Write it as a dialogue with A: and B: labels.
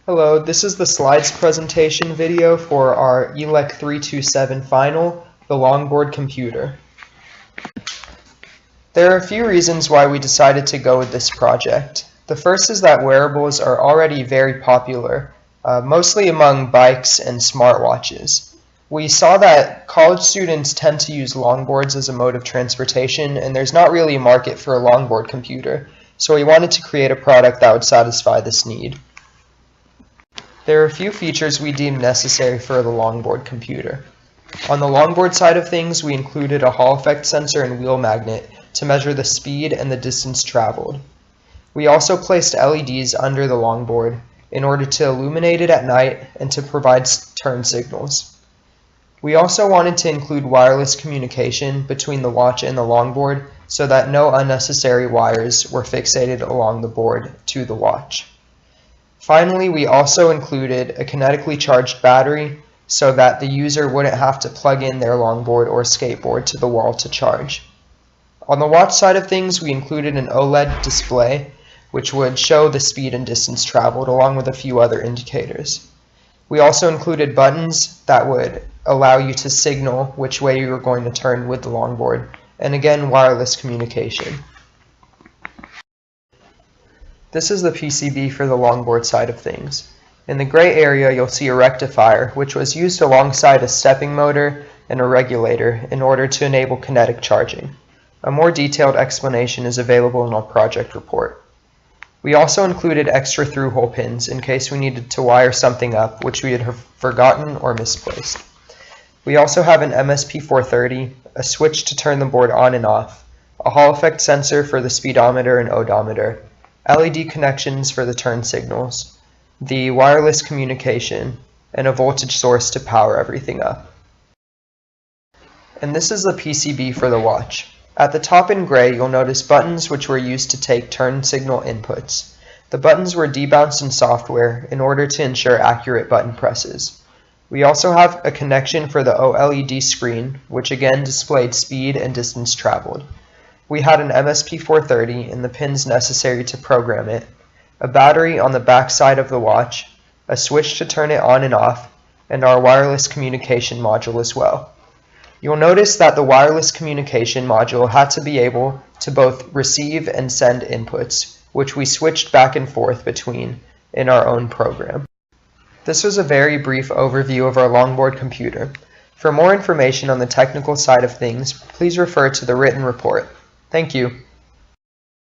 A: Hello, this is the slides presentation video for our ELEC 327 final, the longboard computer. There are a few reasons why we decided to go with this project. The first is that wearables are already very popular, mostly among bikes and smartwatches. We saw that college students tend to use longboards as a mode of transportation, and there's not really a market for a longboard computer, so we wanted to create a product that would satisfy this need. There are a few features we deemed necessary for the longboard computer. On the longboard side of things, we included a Hall effect sensor and wheel magnet to measure the speed and the distance traveled. We also placed LEDs under the longboard in order to illuminate it at night and to provide turn signals. We also wanted to include wireless communication between the watch and the longboard so that no unnecessary wires were fixated along the board to the watch. Finally, we also included a kinetically charged battery so that the user wouldn't have to plug in their longboard or skateboard to the wall to charge. On the watch side of things, we included an OLED display which would show the speed and distance traveled along with a few other indicators. We also included buttons that would allow you to signal which way you were going to turn with the longboard, and again, wireless communication. This is the PCB for the longboard side of things. In the gray area, you'll see a rectifier, which was used alongside a stepping motor and a regulator in order to enable kinetic charging. A more detailed explanation is available in our project report. We also included extra through-hole pins in case we needed to wire something up which we had forgotten or misplaced. We also have an MSP430, a switch to turn the board on and off, a Hall effect sensor for the speedometer and odometer, LED connections for the turn signals, the wireless communication, and a voltage source to power everything up. And this is the PCB for the watch. At the top in gray, you'll notice buttons which were used to take turn signal inputs. The buttons were debounced in software in order to ensure accurate button presses. We also have a connection for the OLED screen, which again displayed speed and distance traveled. We had an MSP430 and the pins necessary to program it, a battery on the back side of the watch, a switch to turn it on and off, and our wireless communication module as well. You'll notice that the wireless communication module had to be able to both receive and send inputs, which we switched back and forth between in our own program. This was a very brief overview of our longboard computer. For more information on the technical side of things, please refer to the written report. Thank you.